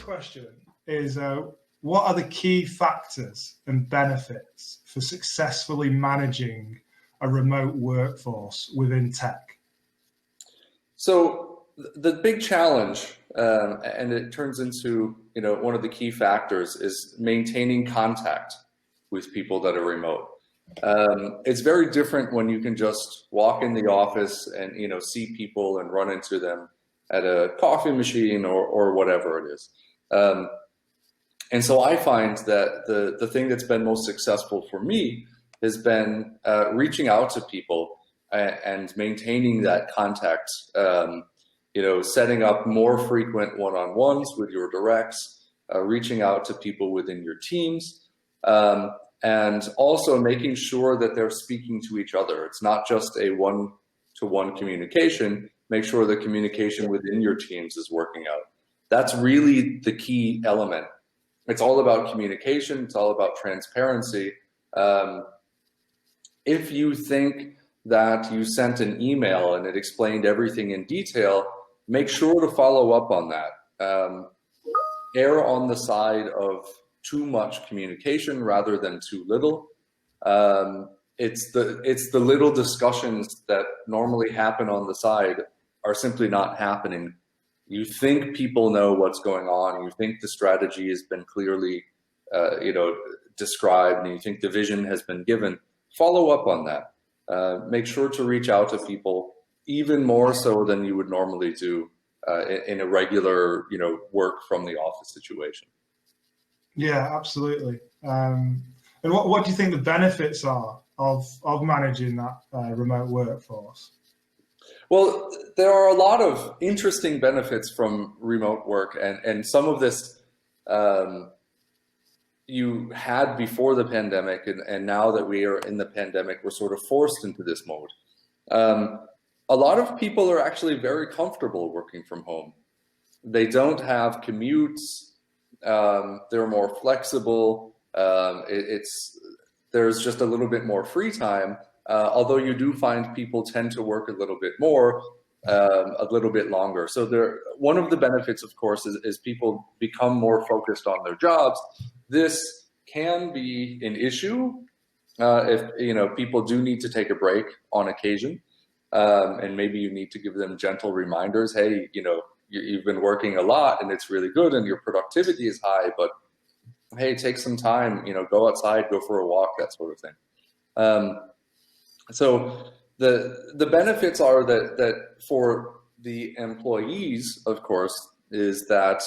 question is, what are the key factors and benefits for successfully managing a remote workforce within tech? So the big challenge, and it turns into one of the key factors, is maintaining contact with people that are remote. It's very different when you can just walk in the office and see people and run into them at a coffee machine or whatever it is. And so I find that the thing that's been most successful for me has been reaching out to people and maintaining that contact, setting up more frequent one-on-ones with your directs, reaching out to people within your teams, and also making sure that they're speaking to each other. It's not just a one-to-one communication. Make sure the communication within your teams is working out. That's really the key element. It's all about communication. It's all about transparency. If you think that you sent an email and it explained everything in detail, make sure to follow up on that. Err on the side of too much communication rather than too little. It's the little discussions that normally happen on the side are simply not happening. You think people know what's going on. You think the strategy has been clearly, described, and you think the vision has been given. Follow up on that. Make sure to reach out to people even more so than you would normally do in a regular, work from the office situation. Yeah, absolutely. And what do you think the benefits are of managing that remote workforce? Well, there are a lot of interesting benefits from remote work, and some of this you had before the pandemic, and now that we are in the pandemic, we're sort of forced into this mode. A lot of people are actually very comfortable working from home. They don't have commutes. They're more flexible. There's just a little bit more free time. Although you do find people tend to work a little bit more, a little bit longer. So one of the benefits, of course, is people become more focused on their jobs. This can be an issue if people do need to take a break on occasion, and maybe you need to give them gentle reminders. Hey, you've been working a lot and it's really good and your productivity is high, but hey, take some time. Go outside, go for a walk, that sort of thing. So the benefits are that for the employees, of course, is that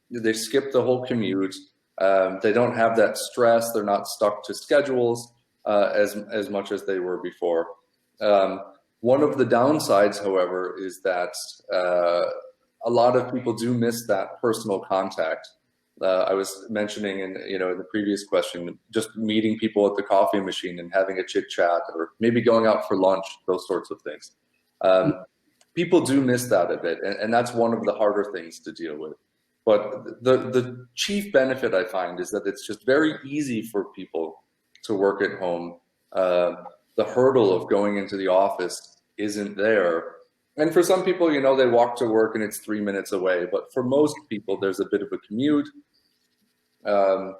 they skip the whole commute. They don't have that stress. They're not stuck to schedules as much as they were before. One of the downsides, however, is that a lot of people do miss that personal contact. I was mentioning in the previous question, just meeting people at the coffee machine and having a chit chat, or maybe going out for lunch, those sorts of things. People do miss that a bit, and that's one of the harder things to deal with. But the chief benefit I find is that it's just very easy for people to work at home. The hurdle of going into the office isn't there. And for some people, they walk to work and it's 3 minutes away. But for most people, there's a bit of a commute. There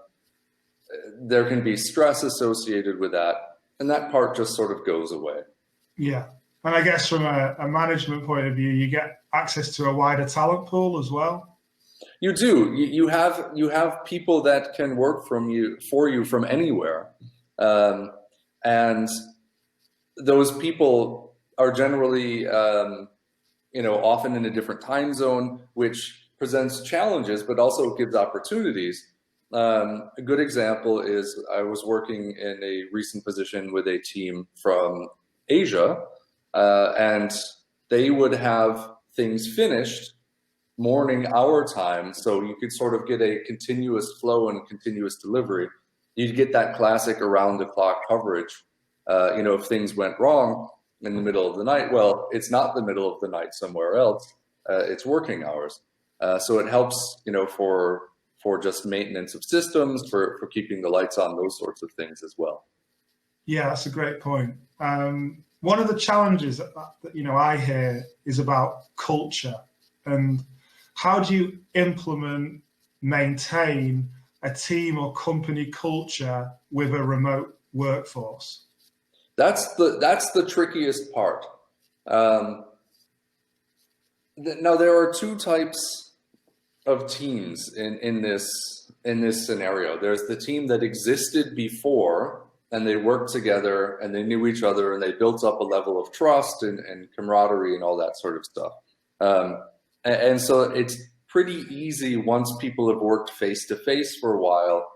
can be stress associated with that. And that part just sort of goes away. Yeah. And I guess from a management point of view, you get access to a wider talent pool as well. You do. You have people that can work for you from anywhere. And those people are generally, often in a different time zone, which presents challenges, but also gives opportunities. A good example is I was working in a recent position with a team from Asia, and they would have things finished morning hour time, so you could sort of get a continuous flow and continuous delivery. You'd get that classic around the clock coverage. If things went wrong in the middle of the night, well, it's not the middle of the night somewhere else. It's working hours. So it helps, for just maintenance of systems, for keeping the lights on, those sorts of things as well. Yeah, that's a great point. One of the challenges that I hear is about culture, and how do you implement maintain a team or company culture with a remote workforce? That's the trickiest part. Now there are two types of teams in this scenario. There's the team that existed before, and they worked together and they knew each other and they built up a level of trust and camaraderie and all that sort of stuff. And so it's pretty easy once people have worked face to face for a while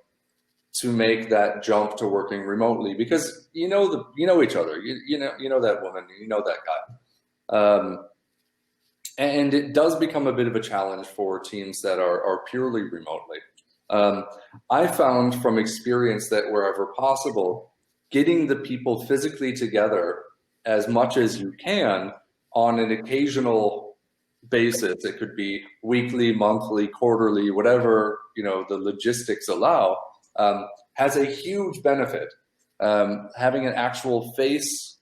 to make that jump to working remotely, because you know each other, you know that woman, you know that guy. And it does become a bit of a challenge for teams that are purely remotely. I found from experience that wherever possible, getting the people physically together as much as you can on an occasional basis, it could be weekly, monthly, quarterly, whatever the logistics allow, has a huge benefit. Having an actual face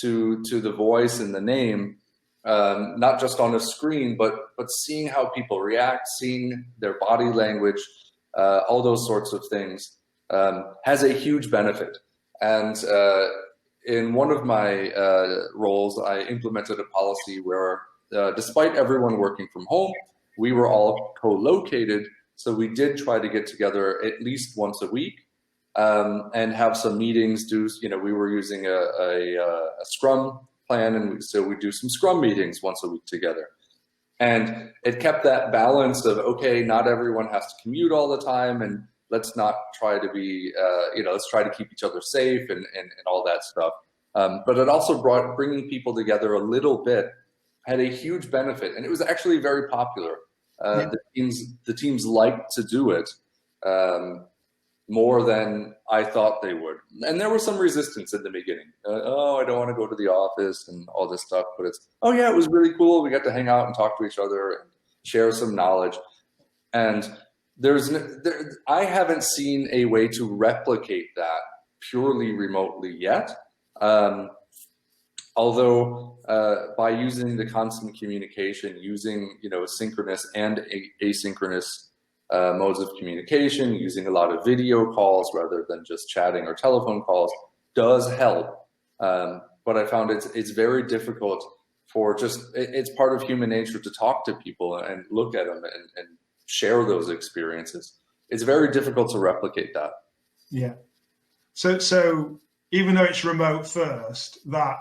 to the voice and the name, not just on a screen, but seeing how people react, seeing their body language, all those sorts of things, has a huge benefit. And in one of my roles, I implemented a policy where, despite everyone working from home, we were all co-located. So we did try to get together at least once a week and have some meetings. We were using a Scrum plan, and so we do some Scrum meetings once a week together. And it kept that balance of, okay, not everyone has to commute all the time, and let's not try to be, let's try to keep each other safe and all that stuff. But it also bringing people together a little bit had a huge benefit, and it was actually very popular. The teams liked to do it more than I thought they would. And there was some resistance in the beginning. I don't want to go to the office and all this stuff, but it was really cool. We got to hang out and talk to each other and share some knowledge. And I haven't seen a way to replicate that purely remotely yet. Although by using the constant communication, using synchronous and asynchronous modes of communication, using a lot of video calls rather than just chatting or telephone calls, does help. But I found it's very difficult it's part of human nature to talk to people and look at them and share those experiences. It's very difficult to replicate that. Yeah. So even though it's remote first, that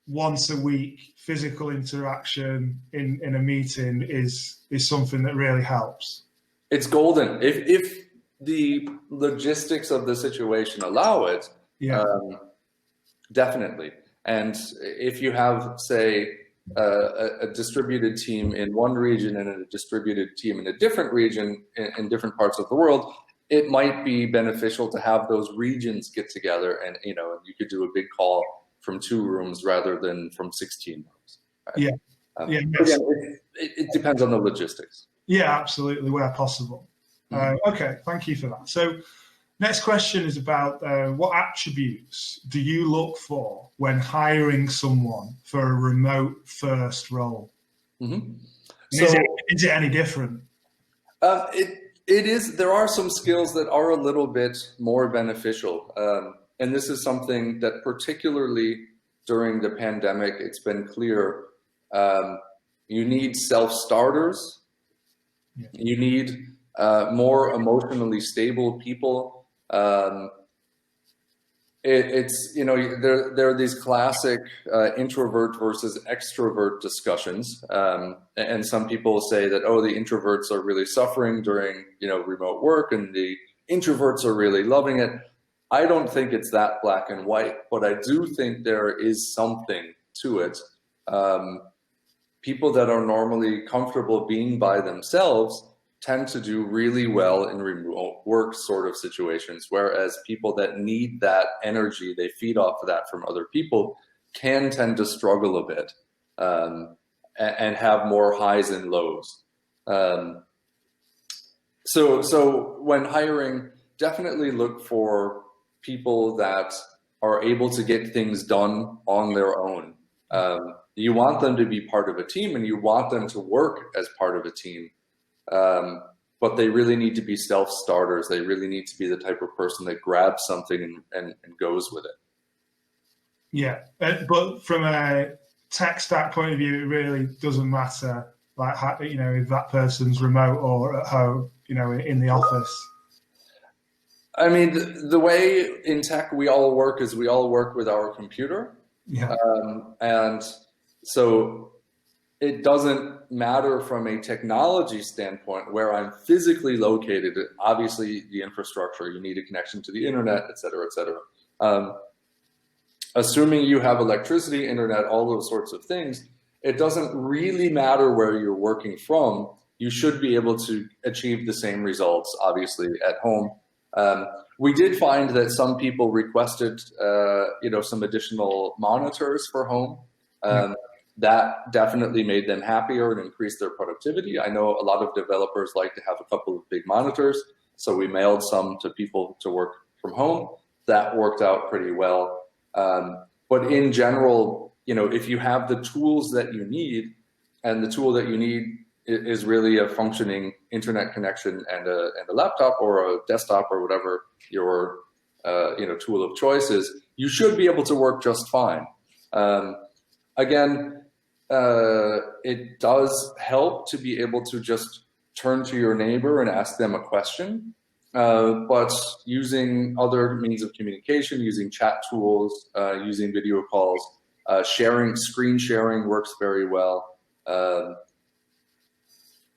once a week physical interaction in a meeting is something that really helps. It's golden if the logistics of the situation allow it. Definitely. And if you have, say, a distributed team in one region and a distributed team in a different region in different parts of the world, it might be beneficial to have those regions get together, and you could do a big call from 2 rooms rather than from 16 rooms. Right? Again, it depends on the logistics. Yeah, absolutely, where possible. Okay, thank you for that. So next question is about what attributes do you look for when hiring someone for a remote first role? Mm-hmm. So, is it any different? It is. There are some skills that are a little bit more beneficial. And this is something that particularly during the pandemic, it's been clear, you need self-starters. Yeah. You need more emotionally stable people. There are these classic introvert versus extrovert discussions. And some people say that, the introverts are really suffering during, remote work, and the introverts are really loving it. I don't think it's that black and white, but I do think there is something to it. People that are normally comfortable being by themselves tend to do really well in remote work sort of situations, whereas people that need that energy, they feed off of that from other people, can tend to struggle a bit and have more highs and lows. So when hiring, definitely look for people that are able to get things done on their own. You want them to be part of a team, and you want them to work as part of a team. but they really need to be self-starters. They really need to be the type of person that grabs something and goes with it. Yeah, but from a tech stack point of view, it really doesn't matter, like, you know, if that person's remote or at home, you know, in the office. I mean, the way in tech we all work is we all work with our computer. Yeah. And so it doesn't matter from a technology standpoint where I'm physically located. Obviously, the infrastructure, you need a connection to the internet, et cetera, et cetera. Assuming you have electricity, internet, all those sorts of things, it doesn't really matter where you're working from. You should be able to achieve the same results, obviously, at home. We did find that some people requested, you know, some additional monitors for home. That definitely made them happier and increased their productivity. I know a lot of developers like to have a couple of big monitors, so we mailed some to people to work from home. That worked out pretty well. But in general, you know, if you have the tools that you need, and the tool that you need is really a functioning internet connection and a laptop or a desktop or whatever your you know, tool of choice is, you should be able to work just fine. Again, it does help to be able to just turn to your neighbor and ask them a question. But using other means of communication, using chat tools, using video calls, screen sharing works very well.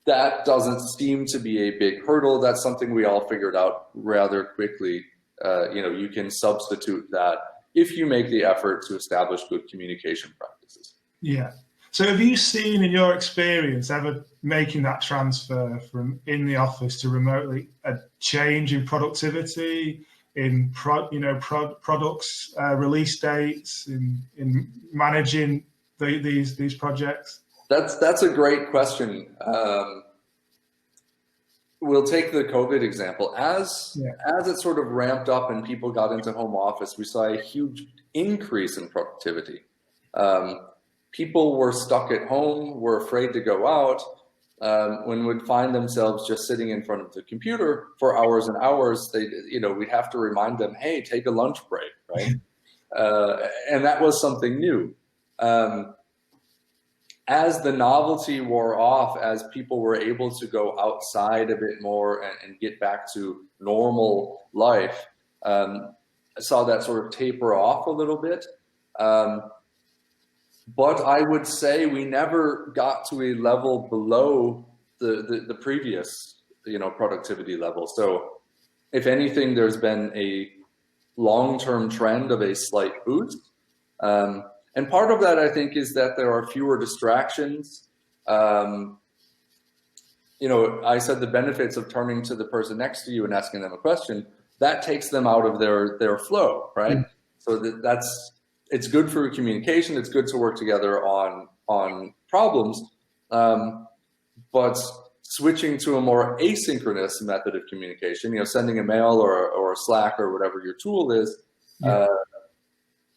That doesn't seem to be a big hurdle. That's something we all figured out rather quickly. You know, you can substitute that if you make the effort to establish good communication practices. Yeah. So have you seen in your experience ever making that transfer from in the office to remotely a change in productivity, in products, release dates, in managing these projects? That's a great question. We'll take the COVID example. As it sort of ramped up and people got into home office, we saw a huge increase in productivity. People were stuck at home, were afraid to go out, when would find themselves just sitting in front of the computer for hours and hours. We'd have to remind them, hey, take a lunch break, right? And that was something new. As the novelty wore off, as people were able to go outside a bit more and get back to normal life, I saw that sort of taper off a little bit. But I would say we never got to a level below the previous, productivity level. So if anything, there's been a long-term trend of a slight boost. And part of that, I think, is that there are fewer distractions. I said the benefits of turning to the person next to you and asking them a question, that takes them out of their flow, right? Mm-hmm. So it's good for communication. It's good to work together on problems. But switching to a more asynchronous method of communication, sending a mail or a Slack or whatever your tool is,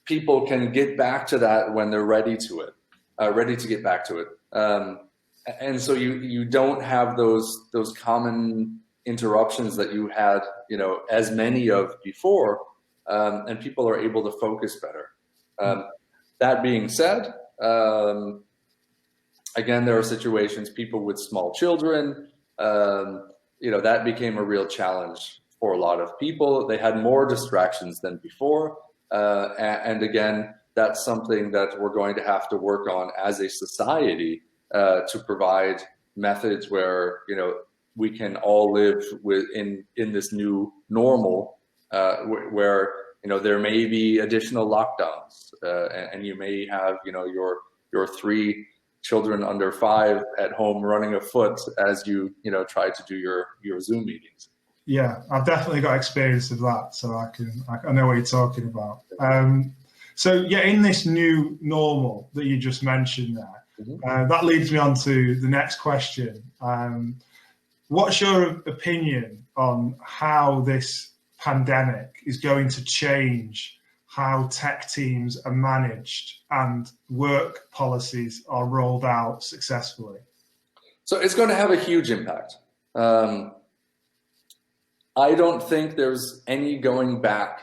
people can get back to that when they're ready to get back to it. And so you don't have those common interruptions that you had, as many of before, and people are able to focus better. That being said, again, there are situations, people with small children, that became a real challenge for a lot of people. They had more distractions than before. And again, that's something that we're going to have to work on as a society to provide methods where, we can all live in this new normal where, there may be additional lockdowns and you may have, your 3 children under 5 at home running afoot as you, try to do your Zoom meetings. Yeah, I've definitely got experience of that, so I know what you're talking about. In this new normal that you just mentioned there, mm-hmm. That leads me on to the next question. What's your opinion on how this pandemic is going to change how tech teams are managed and work policies are rolled out successfully? So it's going to have a huge impact. I don't think there's any going back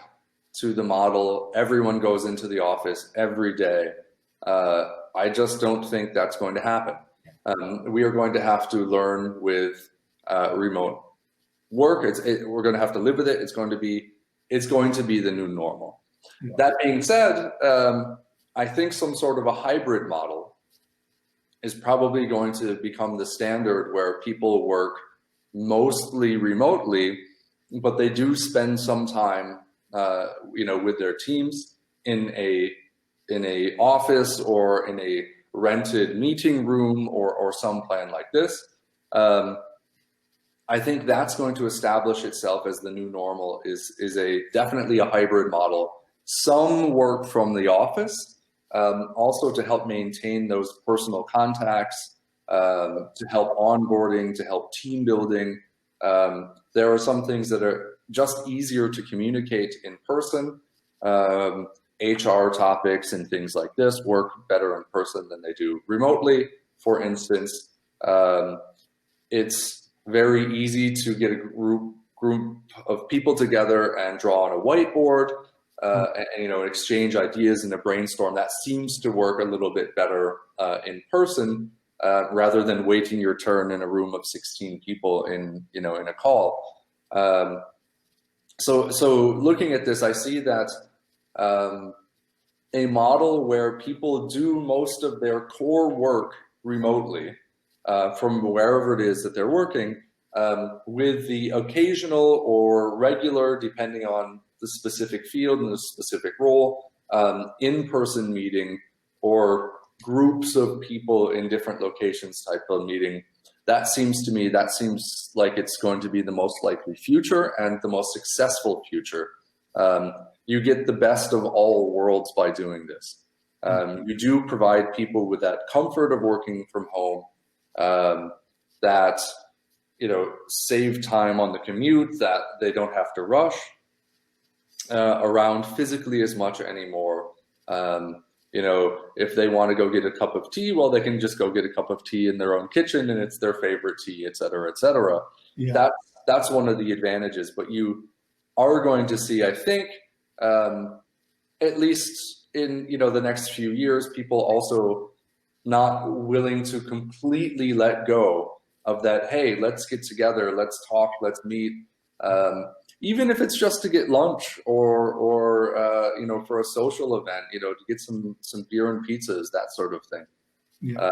to the model. Everyone goes into the office every day. I just don't think that's going to happen. We are going to have to learn with remote work. We're going to have to live with it. It's going to be the new normal. Yeah. That being said, I think some sort of a hybrid model is probably going to become the standard, where people work mostly remotely, but they do spend some time, with their teams in a office or in a rented meeting room or some plan like this. I think that's going to establish itself as the new normal. Is definitely a hybrid model. Some work from the office, also to help maintain those personal contacts, to help onboarding, to help team building. There are some things that are just easier to communicate in person. HR topics and things like this work better in person than they do remotely. For instance, it's very easy to get a group of people together and draw on a whiteboard, and exchange ideas in a brainstorm. That seems to work a little bit better in person, rather than waiting your turn in a room of 16 people in a call. So looking at this, I see that a model where people do most of their core work remotely, from wherever it is that they're working, with the occasional or regular, depending on the specific field and the specific role, in-person meeting or groups of people in different locations type of meeting. That seems like it's going to be the most likely future and the most successful future. You get the best of all worlds by doing this. You do provide people with that comfort of working from home, that save time on the commute, that they don't have to rush around physically as much anymore. If they want to go get a cup of tea, well, they can just go get a cup of tea in their own kitchen, and it's their favorite tea, et cetera, et cetera. Yeah. That's one of the advantages. But you are going to see, I think, at least in the next few years, people also not willing to completely let go of that. Hey, let's get together, let's talk, let's meet, even if it's just to get lunch or for a social event, to get some beer and pizzas, that sort of thing. Yeah.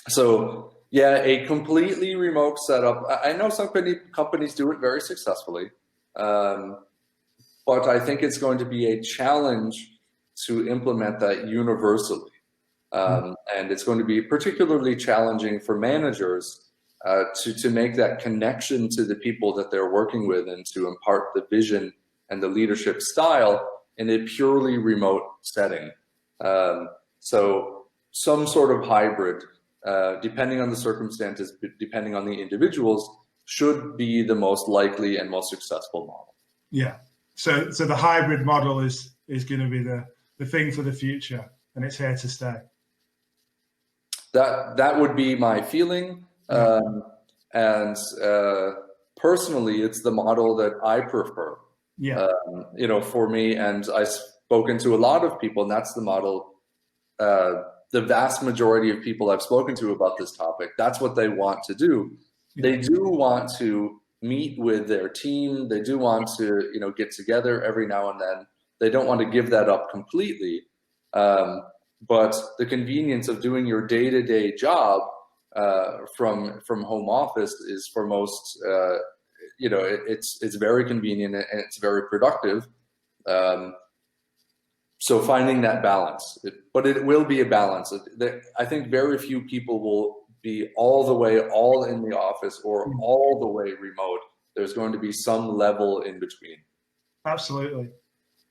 So yeah, a completely remote setup. I know some companies do it very successfully, but I think it's going to be a challenge to implement that universally. And it's going to be particularly challenging for managers to make that connection to the people that they're working with, and to impart the vision and the leadership style in a purely remote setting. So some sort of hybrid, depending on the circumstances, depending on the individuals, should be the most likely and most successful model. Yeah. So the hybrid model is going to be the thing for the future, and it's here to stay. That would be my feeling. And personally, it's the model that I prefer. Yeah. For me, and I've spoken to a lot of people, and that's the model. The vast majority of people I've spoken to about this topic, that's what they want to do. Yeah. They do want to meet with their team. They do want to, get together every now and then. They don't want to give that up completely. But the convenience of doing your day-to-day job from home office is, for most, it's very convenient and it's very productive. So finding that balance, but it will be a balance. I think very few people will be all in the office or all the way remote. There's going to be some level in between. Absolutely.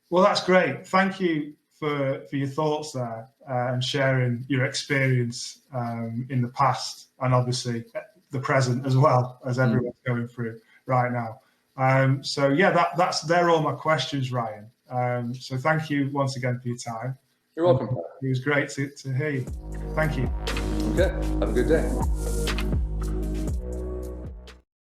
Well, that's great. Thank you for your thoughts there, and sharing your experience in the past, and obviously the present as well, as everyone's going through right now. So yeah, they're all my questions, Ryan. So thank you once again for your time. You're welcome. It was great to hear you. Thank you. Okay, have a good day.